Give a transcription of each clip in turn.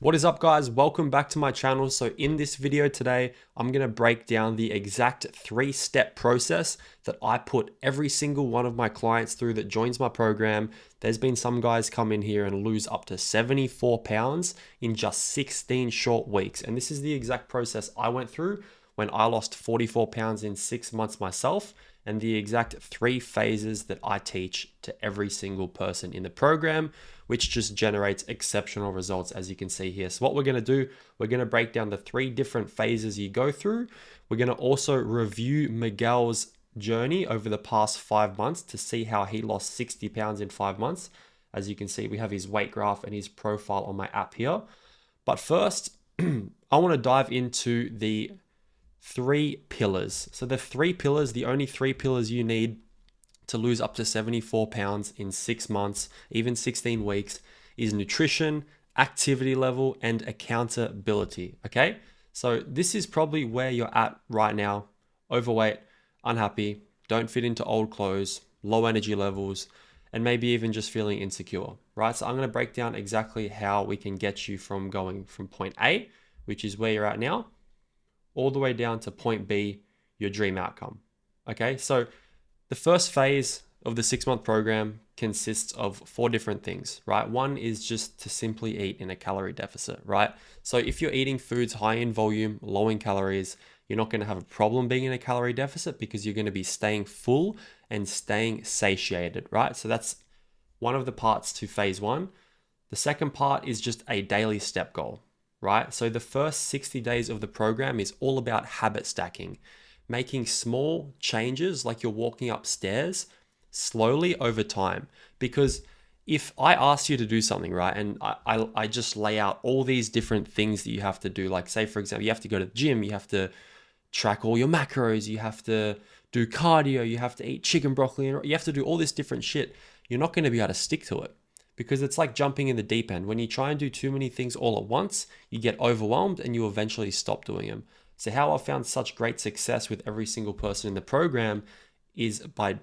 What is up, guys? Welcome back to my channel. So in this video today, I'm going to break down the exact 3-step process that I put every single one of my clients through that joins my program. There's been some guys come in here and lose up to 74 pounds in just 16 short weeks. And this is the exact process I went through when I lost 44 pounds in 6 months myself, and the exact 3 phases that I teach to every single person in the program, which just generates exceptional results, as you can see here. So what we're going to do, we're going to break down the 3 different phases you go through. We're going to also review Miguel's journey over the past 5 months to see how he lost 60 pounds in 5 months. As you can see, we have his weight graph and his profile on my app here. But first, I want to dive into the 3 pillars. So the 3 pillars, the only 3 pillars you need to lose up to 74 pounds in 6 months, even 16 weeks, is nutrition, activity level, and accountability. Okay. So this is probably where you're at right now: overweight, unhappy, don't fit into old clothes, low energy levels, and maybe even just feeling insecure, right? So I'm going to break down exactly how we can get you from going from point A, which is where you're at now, all the way down to point B, your dream outcome. Okay. So the first phase of the 6-month program consists of 4 different things, right? One is just to simply eat in a calorie deficit, right? So if you're eating foods high in volume, low in calories, you're not going to have a problem being in a calorie deficit because you're going to be staying full and staying satiated, right? So that's one of the parts to phase 1. The second part is just a daily step goal, right? So the first 60 days of the program is all about habit stacking, making small changes like you're walking upstairs slowly over time. Because if I ask you to do something, right, and I just lay out all these different things that you have to do, like say, for example, you have to go to the gym, you have to track all your macros, you have to do cardio, you have to eat chicken broccoli, and you have to do all this different shit, you're not going to be able to stick to it. Because it's like jumping in the deep end. When you try and do too many things all at once, you get overwhelmed and you eventually stop doing them. So how I've found such great success with every single person in the program is by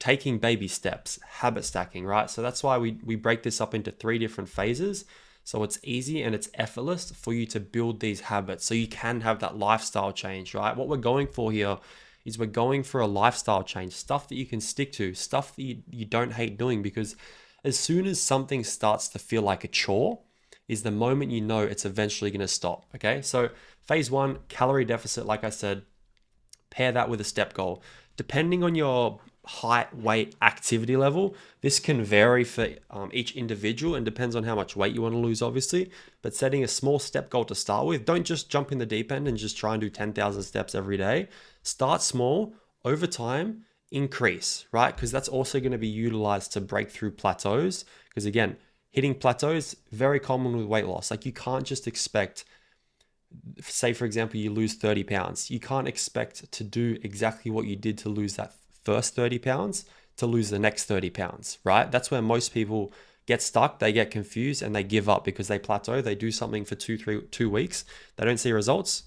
taking baby steps, habit stacking, right? So that's why we break this up into 3 different phases. So it's easy and it's effortless for you to build these habits so you can have that lifestyle change, right? What we're going for here is we're going for a lifestyle change, stuff that you can stick to, stuff that you don't hate doing, because as soon as something starts to feel like a chore is the moment you know it's eventually going to stop. Okay. So phase 1, calorie deficit, like I said, pair that with a step goal. Depending on your height, weight, activity level, this can vary for each individual and depends on how much weight you want to lose, obviously. But setting a small step goal to start with, don't just jump in the deep end and just try and do 10,000 steps every day. Start small. Over time, increase, right? Because that's also going to be utilized to break through plateaus. Because again, hitting plateaus, very common with weight loss. Like you can't just expect, say for example, you lose 30 pounds. You can't expect to do exactly what you did to lose that first 30 pounds to lose the next 30 pounds, right? That's where most people get stuck. They get confused and they give up because they plateau. They do something for 2 weeks. They don't see results.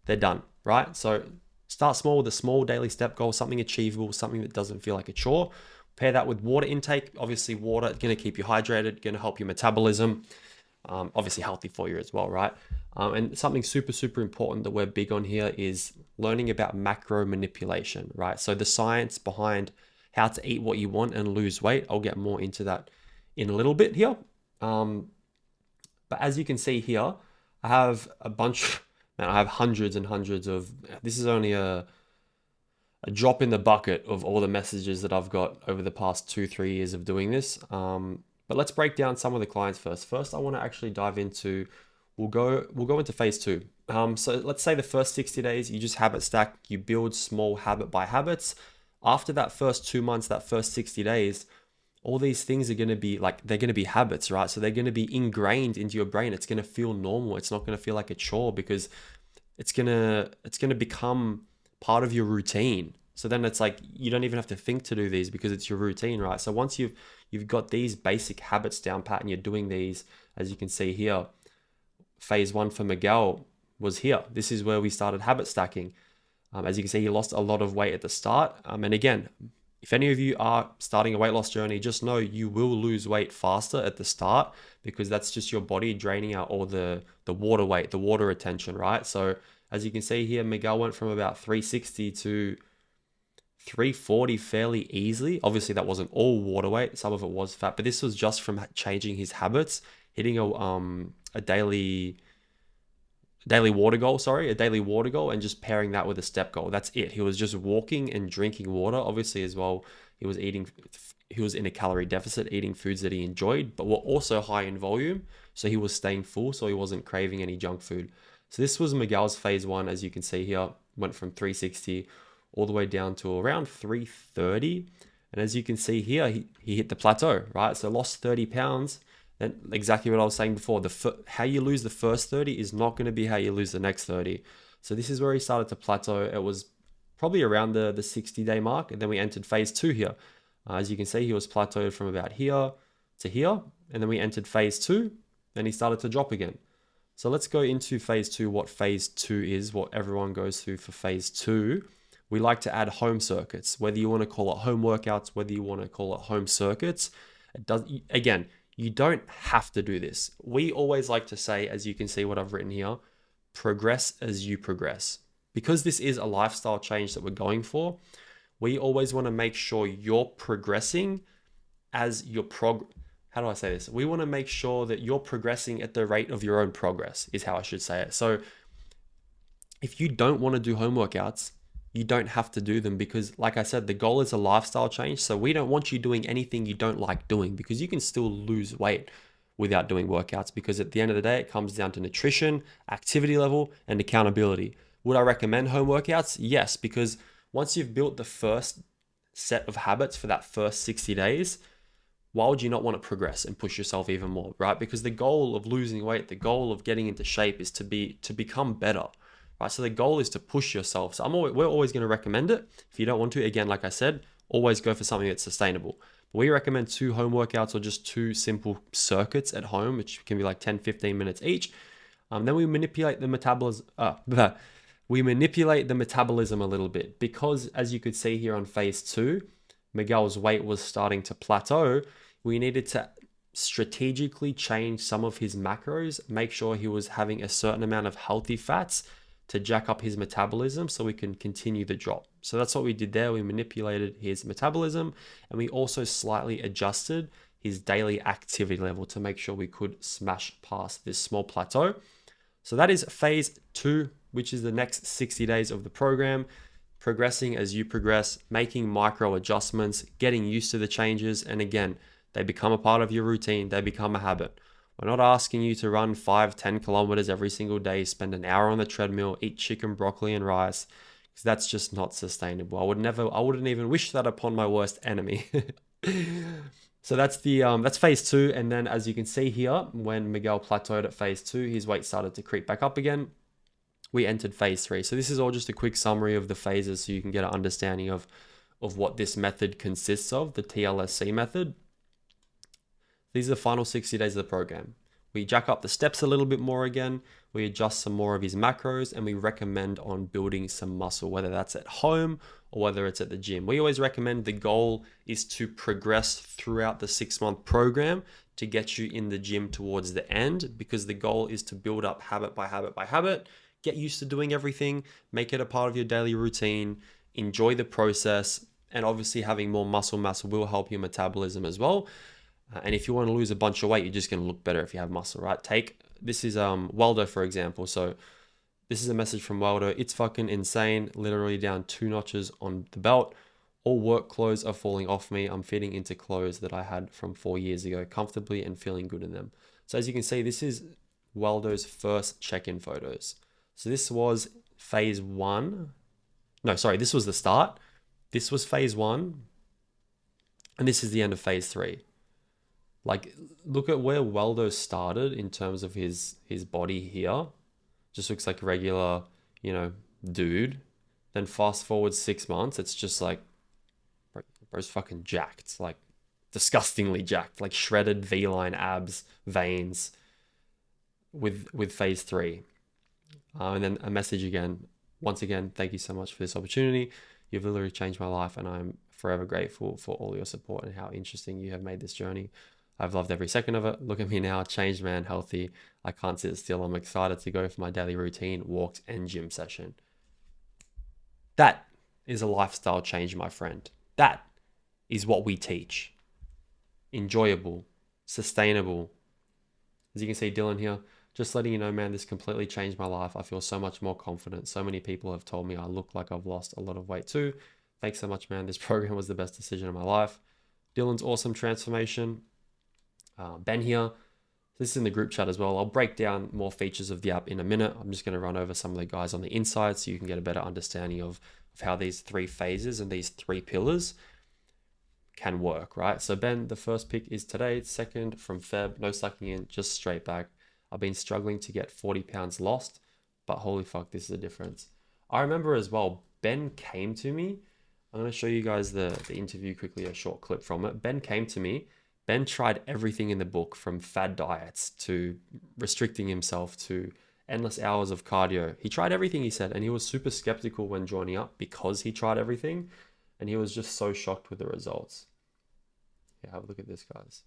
They're done, right? So start small with a small daily step goal, something achievable, something that doesn't feel like a chore. Pair that with water intake. Obviously, water is going to keep you hydrated, going to help your metabolism. Obviously healthy for you as well, right? And something super, super important that we're big on here is learning about macro manipulation, right? So the science behind how to eat what you want and lose weight. I'll get more into that in a little bit here. But as you can see here, I have a bunch, man, I have hundreds and hundreds of, this is only a drop in the bucket of all the messages that I've got over the past 2-3 years of doing this. But let's break down some of the clients first. First, I want to actually dive into, we'll go into phase 2. So let's say the first 60 days, you just habit stack, you build small habit by habits. After that first 2 months, that first 60 days, all these things are going to be like, they're going to be habits, right? So they're going to be ingrained into your brain. It's going to feel normal. It's not going to feel like a chore because it's going to become part of your routine. So then it's like, you don't even have to think to do these because it's your routine, right? So once you've got these basic habits down pat and you're doing these, as you can see here, phase 1 for Miguel was here. This is where we started habit stacking. As you can see, he lost a lot of weight at the start. And again, if any of you are starting a weight loss journey, just know you will lose weight faster at the start, because that's just your body draining out all the water weight, the water retention, right? So as you can see here, Miguel went from about 360 to 340 fairly easily. Obviously that wasn't all water weight, some of it was fat, but this was just from changing his habits, hitting a daily water goal, and just pairing that with a step goal. That's it. He was just walking and drinking water. Obviously as well, he was in a calorie deficit, eating foods that he enjoyed, but were also high in volume. So he was staying full, so he wasn't craving any junk food. So this was Miguel's phase 1. As you can see here, went from 360 all the way down to around 330. And as you can see here, he hit the plateau, right? So lost 30 pounds. Then exactly what I was saying before, how you lose the first 30 is not going to be how you lose the next 30. So this is where he started to plateau. It was probably around the 60-day mark. And then we entered phase 2 here. As you can see, he was plateaued from about here to here. And then we entered phase 2. Then he started to drop again. So let's go into phase 2, what phase 2 is, what everyone goes through for phase 2. We like to add home circuits, whether you want to call it home workouts, whether you want to call it home circuits. Again, you don't have to do this. We always like to say, as you can see what I've written here, progress as you progress. Because this is a lifestyle change that we're going for, we always want to make sure you're progressing as your how do I say this? We want to make sure that you're progressing at the rate of your own progress, is how I should say it. So if you don't want to do home workouts, you don't have to do them, because like I said, the goal is a lifestyle change. So we don't want you doing anything you don't like doing, because you can still lose weight without doing workouts, because at the end of the day, it comes down to nutrition, activity level, and accountability. Would I recommend home workouts? Yes, because once you've built the first set of habits for that first 60 days, why would you not want to progress and push yourself even more, right? Because the goal of losing weight, the goal of getting into shape is to become better. Right, so the goal is to push yourself. So we're always going to recommend it. If you don't want to, again, like I said, always go for something that's sustainable. But we recommend 2 home workouts, or just 2 simple circuits at home, which can be like 10, 15 minutes each. Then we manipulate the metabolism. We manipulate the metabolism a little bit, because as you could see here on phase 2, Miguel's weight was starting to plateau. We needed to strategically change some of his macros, make sure he was having a certain amount of healthy fats to jack up his metabolism so we can continue the drop. So that's what we did there. We manipulated his metabolism, and we also slightly adjusted his daily activity level to make sure we could smash past this small plateau. So that is phase 2, which is the next 60 days of the program. Progressing as you progress, making micro adjustments, getting used to the changes. And again, they become a part of your routine. They become a habit. We're not asking you to run 5-10 kilometers every single day, spend an hour on the treadmill, eat chicken, broccoli, and rice, because that's just not sustainable. I wouldn't even wish that upon my worst enemy. So that's phase 2. And then as you can see here, when Miguel plateaued at phase 2, his weight started to creep back up again. We entered phase 3. So this is all just a quick summary of the phases, so you can get an understanding of what this method consists of, the TLSC method. These are the final 60 days of the program. We jack up the steps a little bit more again. We adjust some more of his macros, and we recommend on building some muscle, whether that's at home or whether it's at the gym. We always recommend the goal is to progress throughout the 6-month program to get you in the gym towards the end, because the goal is to build up habit by habit by habit, get used to doing everything, make it a part of your daily routine, enjoy the process, and obviously having more muscle mass will help your metabolism as well. And if you want to lose a bunch of weight, you're just going to look better if you have muscle, right? This is Waldo, for example. So this is a message from Waldo. It's fucking insane. Literally down 2 notches on the belt. All work clothes are falling off me. I'm fitting into clothes that I had from 4 years ago comfortably and feeling good in them. So as you can see, this is Waldo's first check-in photos. So this was phase 1. No, sorry, this was the start. This was phase 1. And this is the end of phase 3. Like, look at where Waldo started in terms of his body here. Just looks like a regular, dude. Then fast forward 6 months, it's just like, bro's fucking jacked. Like, disgustingly jacked. Like, shredded V-line abs, veins with phase 3. And then a message again. Once again, thank you so much for this opportunity. You've literally changed my life, and I'm forever grateful for all your support and how interesting you have made this journey. I've loved every second of it. Look at me now, changed man, healthy. I can't sit still. I'm excited to go for my daily routine, walks, and gym session. That is a lifestyle change, my friend. That is what we teach. Enjoyable, sustainable. As you can see, Dylan here, just letting you know, man, this completely changed my life. I feel so much more confident. So many people have told me I look like I've lost a lot of weight too. Thanks so much, man. This program was the best decision of my life. Dylan's awesome transformation. Ben here. This is in the group chat as well. I'll break down more features of the app in a minute. I'm just going to run over some of the guys on the inside so you can get a better understanding of how these 3 phases and these 3 pillars can work, right? So Ben, the first pick is today, second from Feb, no sucking in, just straight back. I've been struggling to get 40 pounds lost, but holy fuck, this is a difference. I remember as well, Ben came to me. I'm going to show you guys the interview quickly, a short clip from it. Ben came to me. Ben tried everything in the book, from fad diets to restricting himself to endless hours of cardio. He tried everything, he said, and he was super skeptical when joining up because he tried everything, and he was just so shocked with the results. Yeah, have a look at this, guys.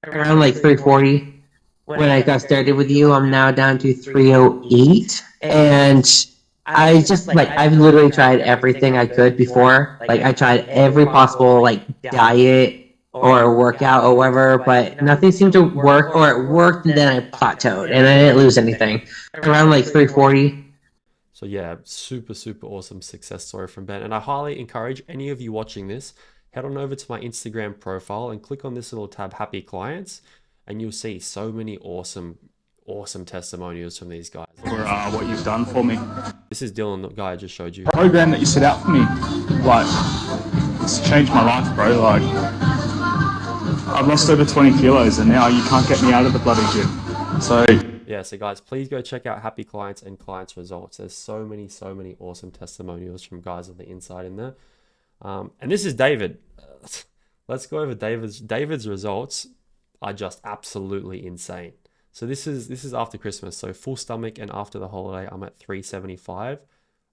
Around like 340 when I got started with you. I'm now down to 308, and I just like I've literally tried everything I could before. Like I tried every possible like diet or workout or whatever, but nothing seemed to work, or it worked and then I plateaued and I didn't lose anything. Around like 340. So yeah, super, super awesome success story from Ben. And I highly encourage any of you watching this, head on over to my Instagram profile and click on this little tab, Happy Clients, and you'll see so many awesome testimonials from these guys. For what you've done for me. This is Dylan, the guy I just showed you. The program that you set out for me, like, it's changed my life, bro. Like, I've lost over 20 kilos and now you can't get me out of the bloody gym. So yeah, so guys, please go check out Happy Clients and Clients Results. There's so many awesome testimonials from guys on the inside in there. And this is David. Let's go over David's results are just absolutely insane. So this is after Christmas. So full stomach and after the holiday, I'm at 375.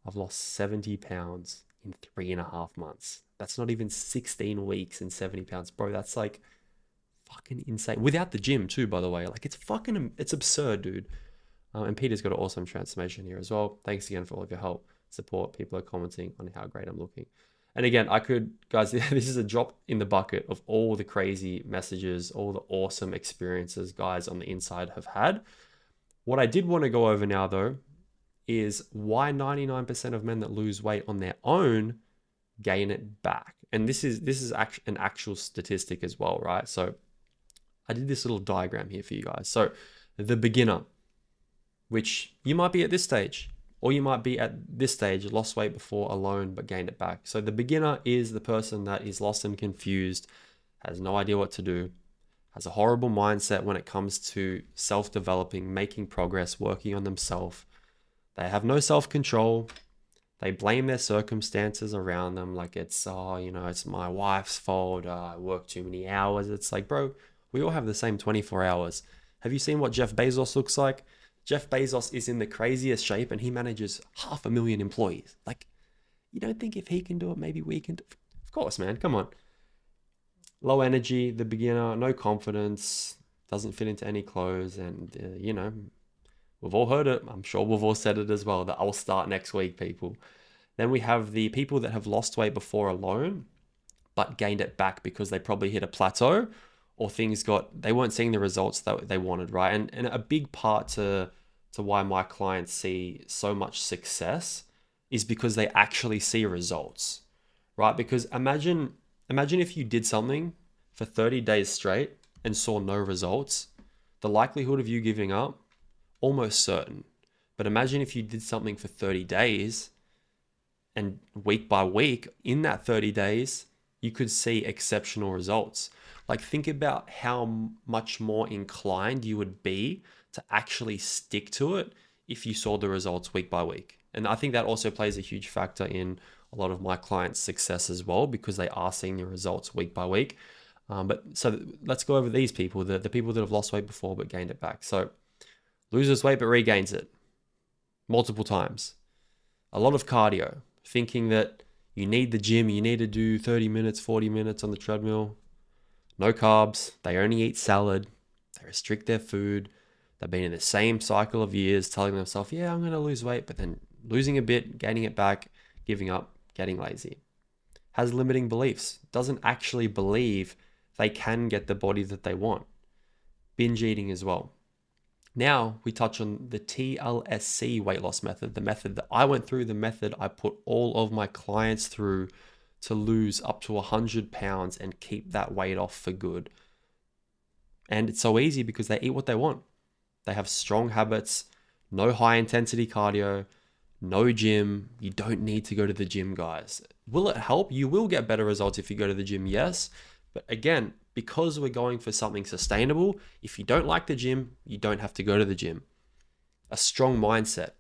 I've lost 70 pounds in 3.5 months. That's not even 16 weeks and 70 pounds, bro. That's like fucking insane. Without the gym too, by the way. Like it's absurd, dude. And Peter's got an awesome transformation here as well. Thanks again for all of your help, support. People are commenting on how great I'm looking. And again, guys, this is a drop in the bucket of all the crazy messages, all the awesome experiences guys on the inside have had. What I did want to go over now though, is why 99% of men that lose weight on their own gain it back. And this is an actual statistic as well, right? So I did this little diagram here for you guys. So the beginner, which you might be at this stage, or you might be at this stage, lost weight before alone, but gained it back. So the beginner is the person that is lost and confused, has no idea what to do, has a horrible mindset when it comes to self-developing, making progress, working on themselves. They have no self-control. They blame their circumstances around them. Like it's my wife's fault. I work too many hours. It's like, bro, we all have the same 24 hours. Have you seen what Jeff Bezos looks like? Jeff Bezos is in the craziest shape and he manages 500,000 employees. Like, you don't think if he can do it, maybe we can do it? Of course, man. Come on. Low energy, the beginner, no confidence, doesn't fit into any clothes. And, we've all heard it. I'm sure we've all said it as well, that I'll start next week, people. Then we have the people that have lost weight before alone, but gained it back because they probably hit a plateau, or they weren't seeing the results that they wanted, right? And a big part to why my clients see so much success is because they actually see results, right? Because imagine if you did something for 30 days straight and saw no results, the likelihood of you giving up, almost certain. But imagine if you did something for 30 days and week by week, in that 30 days, you could see exceptional results. Like, think about how much more inclined you would be to actually stick to it if you saw the results week by week. And I think that also plays a huge factor in a lot of my clients' success as well, because they are seeing the results week by week. So let's go over these people, the people that have lost weight before but gained it back. So loses weight but regains it multiple times. a lot of cardio, thinking that you need the gym, you need to do 30 minutes, 40 minutes on the treadmill. No carbs, they only eat salad, they restrict their food. They've been in the same cycle of years telling themselves, yeah, I'm going to lose weight, but then losing a bit, gaining it back, giving up, getting lazy. Has limiting beliefs, doesn't actually believe they can get the body that they want. Binge eating as well. Now we touch on the TLSC weight loss method, the method that I went through, the method I put all of my clients through to lose up to 100 pounds and keep that weight off for good. And it's so easy because they eat what they want. They have strong habits, no high intensity cardio, no gym. You don't need to go to the gym, guys. Will it help? You will get better results if you go to the gym, yes. But again, because we're going for something sustainable, if you don't like the gym, you don't have to go to the gym. A strong mindset.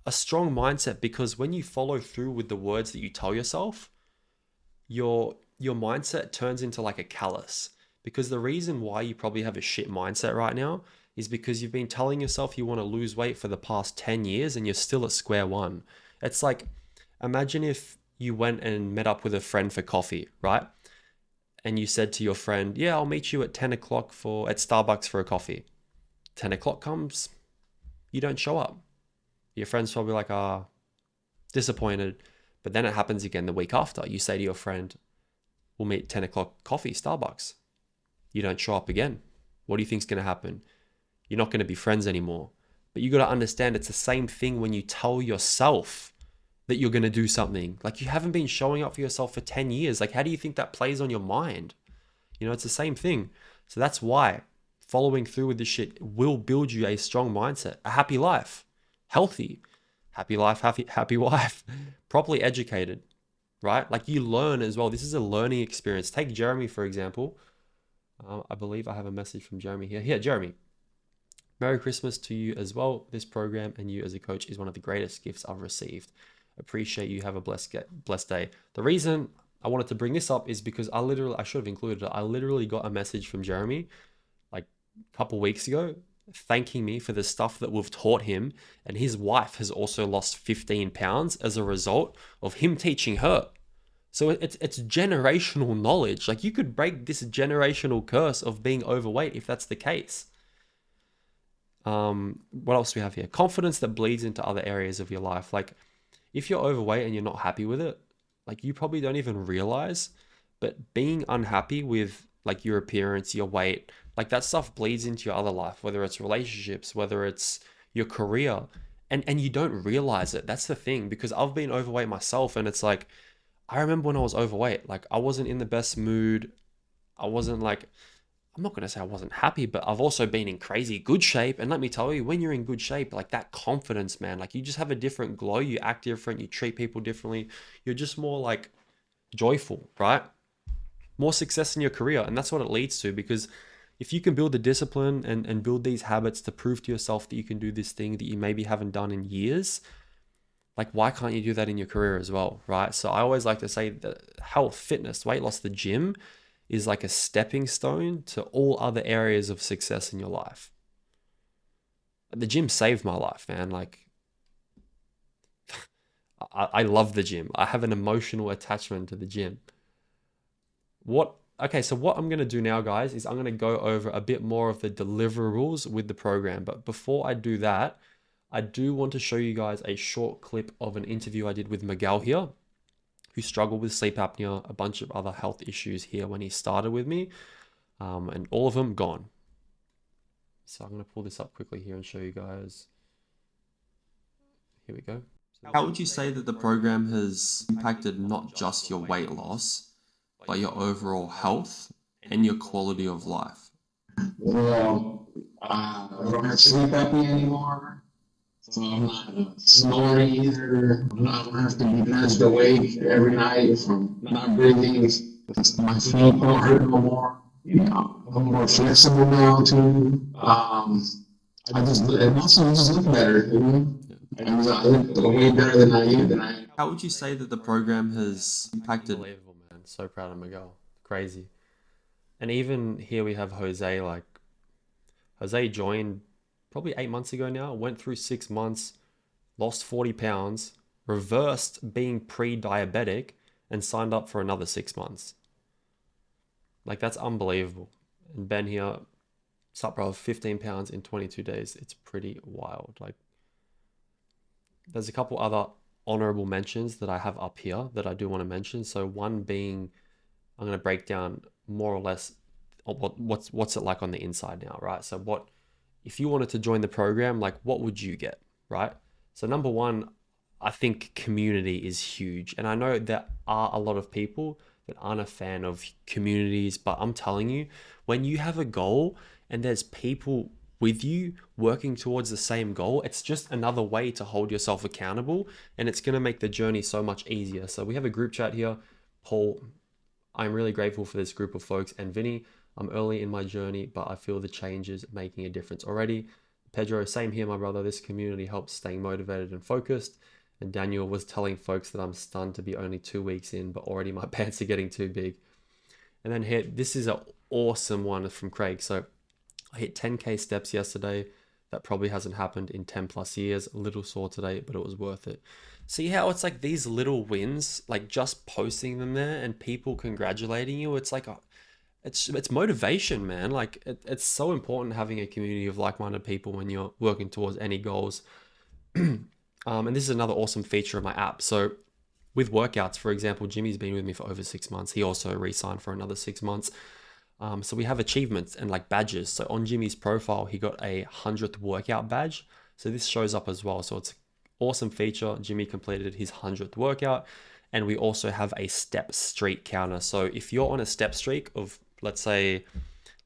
A strong mindset, because when you follow through with the words that you tell yourself, your mindset turns into like a callus. Because the reason why you probably have a shit mindset right now is because you've been telling yourself you want to lose weight for the past 10 years and you're still at square one. It's like, imagine if you went and met up with a friend for coffee, right? And you said to your friend, yeah, I'll meet you at 10 o'clock at Starbucks for a coffee. 10 o'clock comes, you don't show up. Your friend's probably like, disappointed. But then it happens again the week after. You say to your friend, we'll meet 10 o'clock coffee, Starbucks. You don't show up again. What do you think's going to happen? You're not going to be friends anymore. But you got to understand it's the same thing when you tell yourself that you're going to do something. Like, you haven't been showing up for yourself for 10 years. Like, how do you think that plays on your mind? You know, it's the same thing. So that's why following through with this shit will build you a strong mindset, a happy life, healthy, happy life, happy wife, properly educated, right? Like, you learn as well. This is a learning experience. Take Jeremy, for example. I believe I have a message from Jeremy here. Here, Jeremy. Merry Christmas to you as well. This program and you as a coach is one of the greatest gifts I've received. Appreciate you. Have a blessed day. The reason I wanted to bring this up is because I should have included it. I literally got a message from Jeremy like a couple weeks ago thanking me for the stuff that we've taught him. And his wife has also lost 15 pounds as a result of him teaching her. So it's generational knowledge. Like, you could break this generational curse of being overweight if that's the case. What else do we have here? Confidence that bleeds into other areas of your life. Like, if you're overweight and you're not happy with it, like, you probably don't even realize, but being unhappy with like your appearance, your weight, like, that stuff bleeds into your other life, whether it's relationships, whether it's your career, and you don't realize it. That's the thing, because I've been overweight myself, and it's like, I remember when I was overweight, like, I wasn't in the best mood. I wasn't like, I'm not going to say I wasn't happy, but I've also been in crazy good shape. And let me tell you, when you're in good shape, like, that confidence, man, like, you just have a different glow. You act different. You treat people differently. You're just more like joyful, right? More success in your career. And that's what it leads to, because if you can build the discipline and build these habits to prove to yourself that you can do this thing that you maybe haven't done in years, like, why can't you do that in your career as well, right? So I always like to say that health, fitness, weight loss, the gym is like a stepping stone to all other areas of success in your life. The gym saved my life, man. Like, I love the gym. I have an emotional attachment to the gym. Okay, so what I'm going to do now, guys, is I'm going to go over a bit more of the deliverables with the program. But before I do that, I do want to show you guys a short clip of an interview I did with Miguel here, who struggled with sleep apnea, a bunch of other health issues here when he started with me, and all of them gone. So I'm going to pull this up quickly here and show you guys. Here we go. How would you say that the program has impacted not just your weight loss, but your overall health and your quality of life? Well, I don't have sleep apnea anymore. So I'm not snoring either. I don't have to be nursed awake every night from not breathing. My feet don't hurt no more. You know, I'm more flexible now too. And also I just look better. You know, and I look way better than I used. How would you say that the program has impacted? Unbelievable, man. So proud of Miguel. Crazy. And even here we have Jose. Like, Jose joined probably 8 months ago now, went through 6 months, lost 40 pounds, reversed being pre-diabetic and signed up for another 6 months. Like, that's unbelievable. And Ben here, sup bro, 15 pounds in 22 days. It's pretty wild. Like, there's a couple other honorable mentions that I have up here that I do want to mention. So one being, I'm going to break down more or less what's it like on the inside now, right? So what, if you wanted to join the program, like what would you get, right? So number one, I think community is huge. And I know there are a lot of people that aren't a fan of communities, but I'm telling you, when you have a goal and there's people with you working towards the same goal, it's just another way to hold yourself accountable, and it's going to make the journey so much easier. So we have a group chat here. Paul, I'm really grateful for this group of folks, and Vinny, I'm early in my journey, but I feel the changes making a difference already. Pedro, same here, my brother. This community helps staying motivated and focused. And Daniel was telling folks that I'm stunned to be only 2 weeks in, but already my pants are getting too big. And then here, this is an awesome one from Craig. So I hit 10K steps yesterday. That probably hasn't happened in 10 plus years. A little sore today, but it was worth it. See how it's like these little wins, like just posting them there and people congratulating you. It's like, it's motivation, man. Like it's so important having a community of like-minded people when you're working towards any goals. And this is another awesome feature of my app. So with workouts, for example, Jimmy's been with me for over 6 months. He also re-signed for another 6 months. So we have achievements and like badges. So on Jimmy's profile, he got a 100th workout badge. So this shows up as well. So it's an awesome feature. Jimmy completed his 100th workout. And we also have a step streak counter. So if you're on a step streak of, let's say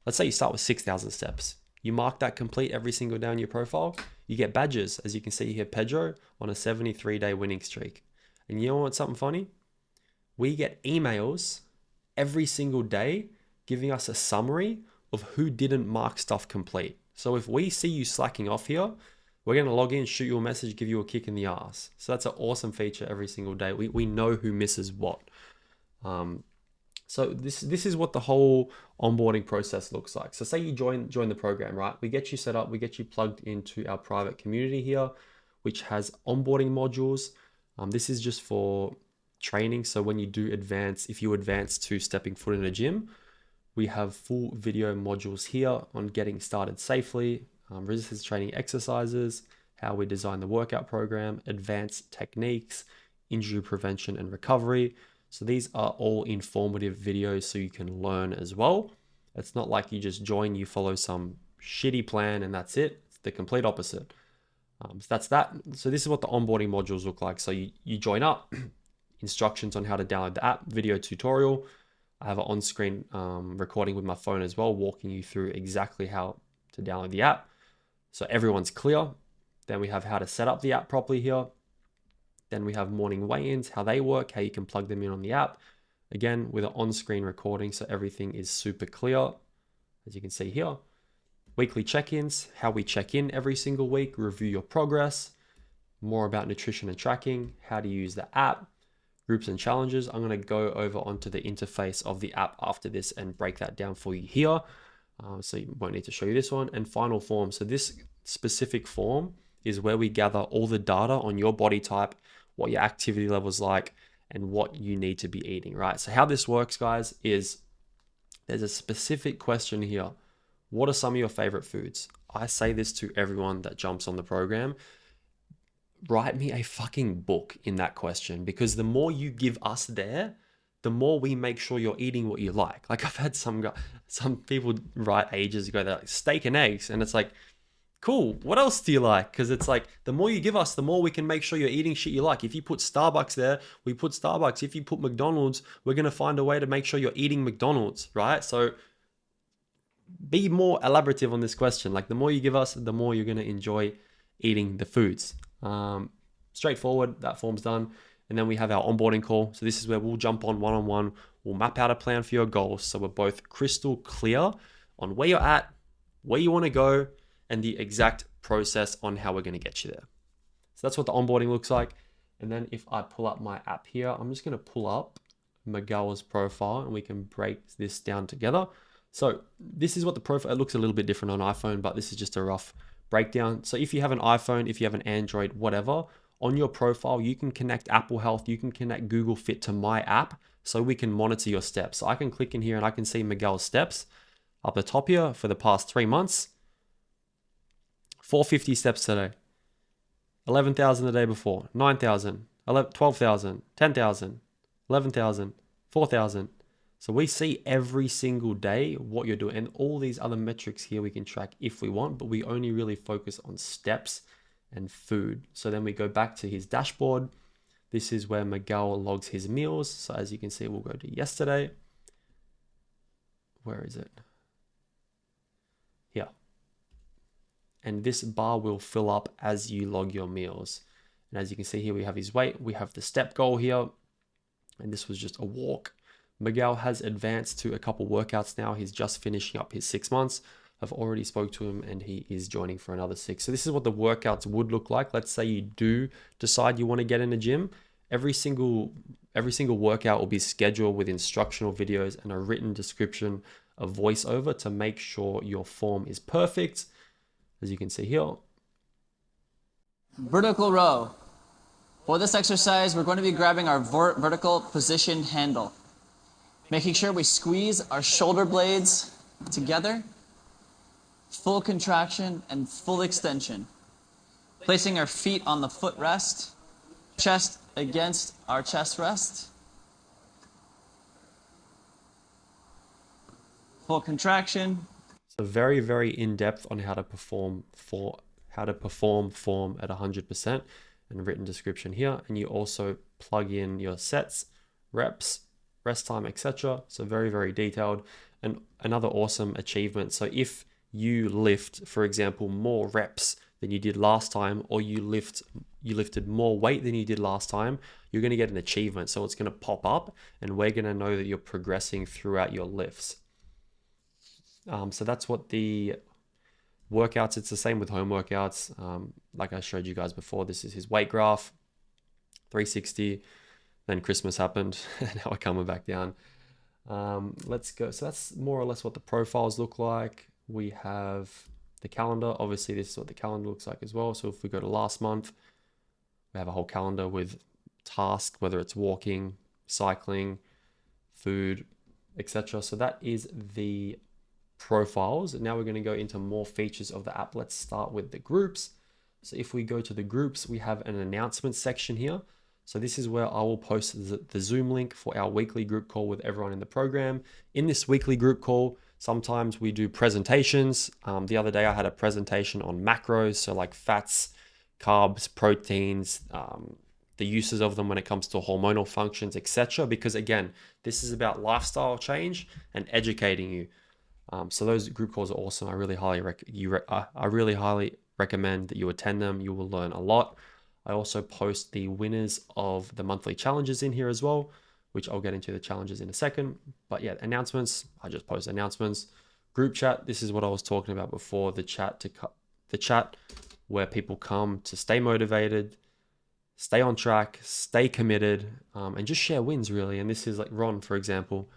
you start with 6,000 steps, you mark that complete every single day on your profile, you get badges. As you can see here, Pedro on a 73-day winning streak. And you know what's something funny? We get emails every single day giving us a summary of who didn't mark stuff complete. So if we see you slacking off here, we're going to log in, shoot you a message, give you a kick in the ass. So that's an awesome feature every single day. We know who misses what. So this is what the whole onboarding process looks like. So say you join the program, right? We get you set up, we get you plugged into our private community here, which has onboarding modules. This is just for training. So when you do advance, if you advance to stepping foot in a gym, we have full video modules here on getting started safely, resistance training exercises, how we design the workout program, advanced techniques, injury prevention and recovery. So these are all informative videos so you can learn as well. It's not like you just join, you follow some shitty plan and that's it. It's the complete opposite. So that's that. So this is what the onboarding modules look like. So you join up, instructions on how to download the app, video tutorial. I have an on-screen recording with my phone as well, walking you through exactly how to download the app. So everyone's clear. Then we have how to set up the app properly here. Then we have morning weigh-ins, how they work, how you can plug them in on the app. Again, with an on-screen recording, so everything is super clear, as you can see here. Weekly check-ins, how we check in every single week, review your progress, more about nutrition and tracking, how to use the app, groups and challenges. I'm going to go over onto the interface of the app after this and break that down for you here. So you won't need to show you this one. And final form. So this specific form is where we gather all the data on your body type, what your activity level is like, and what you need to be eating, right? So how this works, guys, is there's a specific question here. What are some of your favorite foods? I say this to everyone that jumps on the program. Write me a fucking book in that question, because the more you give us there, the more we make sure you're eating what you like. Like I've had some people write ages ago, they're like steak and eggs. And it's like, cool, what else do you like? Because it's like, the more you give us, the more we can make sure you're eating shit you like. If you put Starbucks there, we put Starbucks. If you put McDonald's, we're going to find a way to make sure you're eating McDonald's, right? So be more elaborative on this question. Like the more you give us, the more you're going to enjoy eating the foods. Straightforward, that form's done. And then we have our onboarding call. So this is where we'll jump on one-on-one. We'll map out a plan for your goals. So we're both crystal clear on where you're at, where you want to go, and the exact process on how we're going to get you there. So that's what the onboarding looks like. And then if I pull up my app here, I'm just going to pull up Miguel's profile and we can break this down together. So this is what the profile, it looks a little bit different on iPhone, but this is just a rough breakdown. So if you have an iPhone, if you have an Android, whatever, on your profile, you can connect Apple Health, you can connect Google Fit to my app so we can monitor your steps. So I can click in here and I can see Miguel's steps up the top here for the past 3 months. 450 steps today, 11,000 the day before, 9,000, 12,000, 10,000, 11,000, 4,000. So we see every single day what you're doing, and all these other metrics here we can track if we want, but we only really focus on steps and food. So then we go back to his dashboard. This is where Miguel logs his meals. So as you can see, we'll go to yesterday. Where is it? Here. And this bar will fill up as you log your meals. And as you can see here, we have his weight, we have the step goal here, and this was just a walk. Miguel has advanced to a couple workouts now. He's just finishing up his 6 months. I've already spoke to him and he is joining for another 6. So this is what the workouts would look like. Let's say you do decide you want to get in the gym. Every single workout will be scheduled with instructional videos and a written description, a voiceover to make sure your form is perfect. As you can see here. Vertical row. For this exercise, we're going to be grabbing our vertical position handle, making sure we squeeze our shoulder blades together, full contraction and full extension. Placing our feet on the foot rest, chest against our chest rest. Full contraction. So very, very in-depth on how to perform form at 100%, and written description here. And you also plug in your sets, reps, rest time, etc. So very, very detailed. And another awesome achievement. So if you lift, for example, more reps than you did last time, or you lifted more weight than you did last time, you're going to get an achievement. So it's going to pop up and we're going to know that you're progressing throughout your lifts. So that's what the workouts, it's the same with home workouts. Like I showed you guys before, this is his weight graph, 360. Then Christmas happened and now we're coming back down. Let's go. So that's more or less what the profiles look like. We have the calendar. Obviously, this is what the calendar looks like as well. So if we go to last month, we have a whole calendar with tasks, whether it's walking, cycling, food, etc. So that is the profiles. And now we're going to go into more features of the app. Let's start with the groups. So if we go to the groups, we have an announcement section here. So this is where I will post the Zoom link for our weekly group call with everyone in the program. In this weekly group call, sometimes we do presentations. The other day I had a presentation on macros, so like fats, carbs, proteins, the uses of them when it comes to hormonal functions, etc. Because again, this is about lifestyle change and educating you. So those group calls are awesome. I really highly recommend that you attend them. You will learn a lot. I also post the winners of the monthly challenges in here as well, which I'll get into the challenges in a second. But yeah, announcements, I just post announcements. Group chat, this is what I was talking about before, the chat where people come to stay motivated, stay on track, stay committed, and just share wins really. And this is like Ron, for example.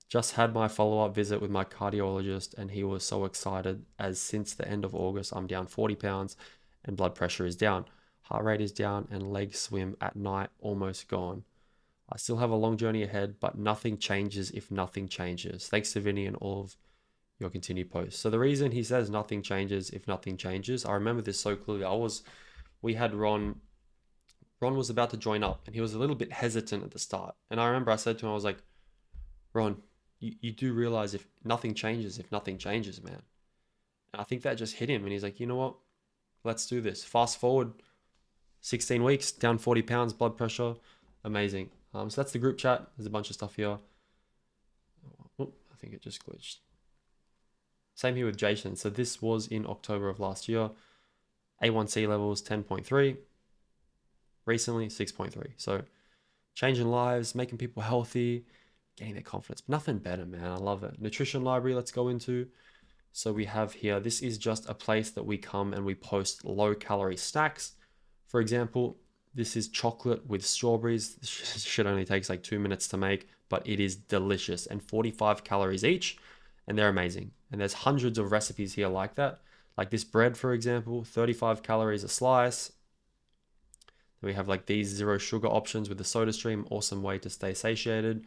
Just had my follow-up visit with my cardiologist and he was so excited as since the end of August, I'm down 40 pounds and blood pressure is down. Heart rate is down and leg swim at night almost gone. I still have a long journey ahead, but nothing changes if nothing changes. Thanks to Vinny and all of your continued posts. So the reason he says nothing changes if nothing changes, I remember this so clearly. We had Ron was about to join up and he was a little bit hesitant at the start. And I remember I said to him, I was like, Ron, you do realize if nothing changes, man. And I think that just hit him and he's like, you know what? Let's do this. Fast forward 16 weeks, down 40 pounds, blood pressure, amazing. So that's the group chat. There's a bunch of stuff here. Oh, I think it just glitched. Same here with Jason. So this was in October of last year. A1C levels 10.3. Recently 6.3. So changing lives, making people healthy, getting their confidence. Nothing better, man. I love it. Nutrition library, let's go into. So we have here, this is just a place that we come and we post low calorie snacks. For example, this is chocolate with strawberries. This shit only takes like 2 minutes to make, but it is delicious and 45 calories each, and they're amazing. And there's hundreds of recipes here like that. Like this bread, for example, 35 calories a slice. Then we have like these 0 sugar options with the soda stream, awesome way to stay satiated.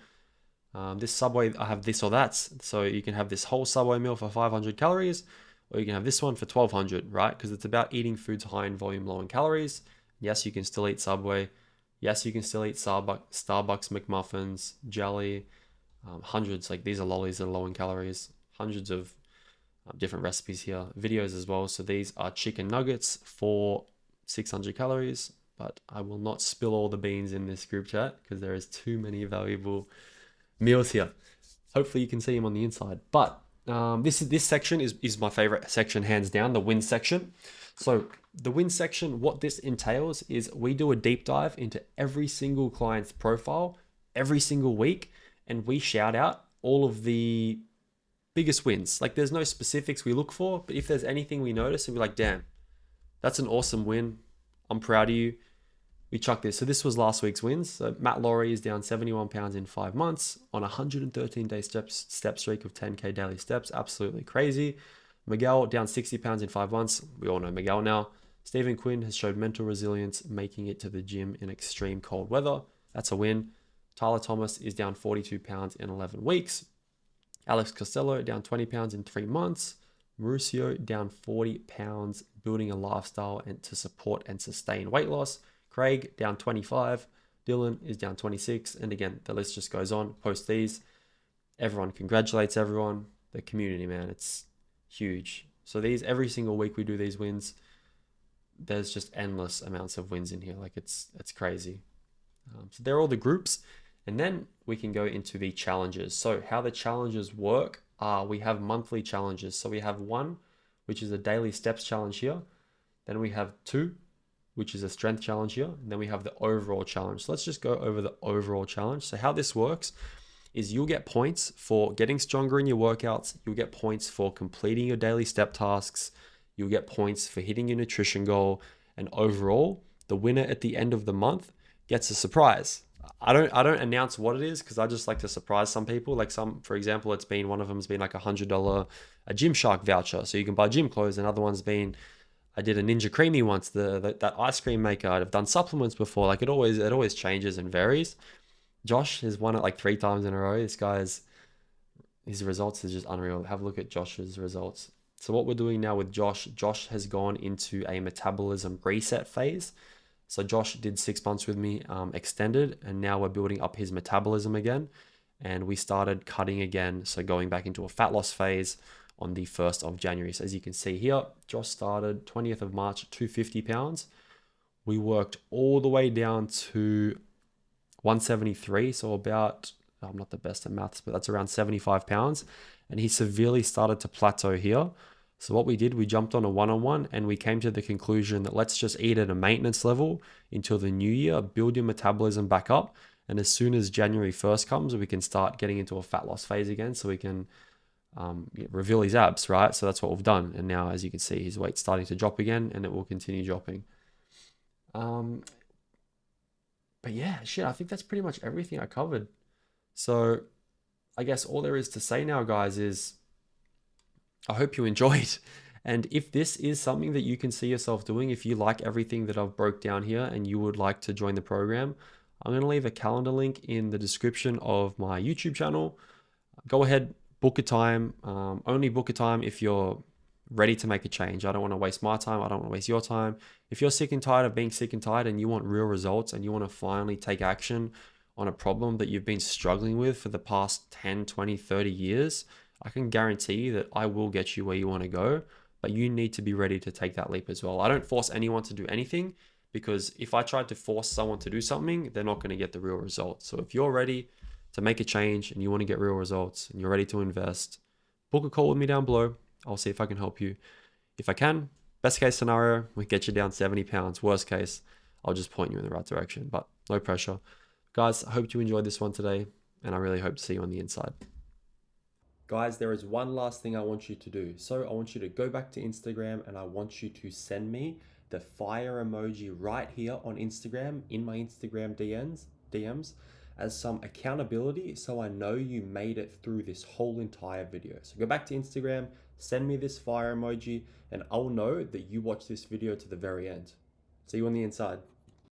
This Subway, I have this or that. So you can have this whole Subway meal for 500 calories, or you can have this one for 1200, right? Because it's about eating foods high in volume, low in calories. Yes, you can still eat Subway. Yes, you can still eat Starbucks McMuffins, jelly, hundreds, like these are lollies that are low in calories, hundreds of different recipes here, videos as well. So these are chicken nuggets for 600 calories, but I will not spill all the beans in this group chat because there is too many valuable meals here. Hopefully you can see them on the inside. But this section is my favorite section, hands down, the win section. So the win section, what this entails is we do a deep dive into every single client's profile every single week, and we shout out all of the biggest wins. Like there's no specifics we look for, but if there's anything we notice and we're like, damn, that's an awesome win, I'm proud of you, we chuck this. So this was last week's wins. So Matt Laurie is down 71 pounds in 5 months on a 113-day step streak of 10K daily steps. Absolutely crazy. Miguel down 60 pounds in 5 months. We all know Miguel now. Stephen Quinn has showed mental resilience, making it to the gym in extreme cold weather. That's a win. Tyler Thomas is down 42 pounds in 11 weeks. Alex Costello down 20 pounds in 3 months. Mauricio down 40 pounds, building a lifestyle and to support and sustain weight loss. Craig down 25. Dylan is down 26. And again, the list just goes on. Post these. Everyone congratulates everyone. The community, man, it's huge. So these, every single week we do these wins. There's just endless amounts of wins in here. Like it's crazy. So they're all the groups. And then we can go into the challenges. So how the challenges work are we have monthly challenges. So we have 1, which is a daily steps challenge here. Then we have 2, which is a strength challenge here. And then we have the overall challenge. So let's just go over the overall challenge. So how this works is you'll get points for getting stronger in your workouts. You'll get points for completing your daily step tasks. You'll get points for hitting your nutrition goal. And overall, the winner at the end of the month gets a surprise. I don't announce what it is because I just like to surprise some people. Like some, for example, one of them's been like $100 a Gymshark voucher, so you can buy gym clothes. Another one's been, I did a Ninja Creamy once, that ice cream maker. I've done supplements before. Like it always changes and varies. Josh has won it like 3 times in a row. This guy's, his results is just unreal. Have a look at Josh's results. So what we're doing now with Josh has gone into a metabolism reset phase. So Josh did 6 months with me, extended, and now we're building up his metabolism again. And we started cutting again, so going back into a fat loss phase on the 1st of January. So as you can see here, Josh started 20th of March, 250 pounds. We worked all the way down to 173, so about, I'm not the best at maths, but that's around 75 pounds. And he severely started to plateau here. So what we did, we jumped on a one-on-one and we came to the conclusion that let's just eat at a maintenance level until the new year, build your metabolism back up. And as soon as January 1st comes, we can start getting into a fat loss phase again so we can reveal his abs, right? So that's what we've done. And now, as you can see, his weight's starting to drop again and it will continue dropping. But yeah, shit, I think that's pretty much everything I covered. So I guess all there is to say now, guys, is I hope you enjoyed. And if this is something that you can see yourself doing, if you like everything that I've broke down here and you would like to join the program, I'm going to leave a calendar link in the description of my YouTube channel. Go ahead, book a time. Only book a time if you're ready to make a change. I don't want to waste my time. I don't want to waste your time. If you're sick and tired of being sick and tired and you want real results and you want to finally take action on a problem that you've been struggling with for the past 10, 20, 30 years, I can guarantee you that I will get you where you want to go, but you need to be ready to take that leap as well. I don't force anyone to do anything because if I tried to force someone to do something, they're not going to get the real results. So if you're ready to make a change and you want to get real results and you're ready to invest, book a call with me down below. I'll see if I can help you. If I can, best case scenario, we get you down 70 pounds. Worst case, I'll just point you in the right direction, but no pressure. Guys, I hope you enjoyed this one today and I really hope to see you on the inside. Guys, there is one last thing I want you to do. So I want you to go back to Instagram and I want you to send me the fire emoji right here on Instagram in my Instagram DMs as some accountability so I know you made it through this whole entire video. So go back to Instagram, send me this fire emoji and I'll know that you watched this video to the very end. See you on the inside.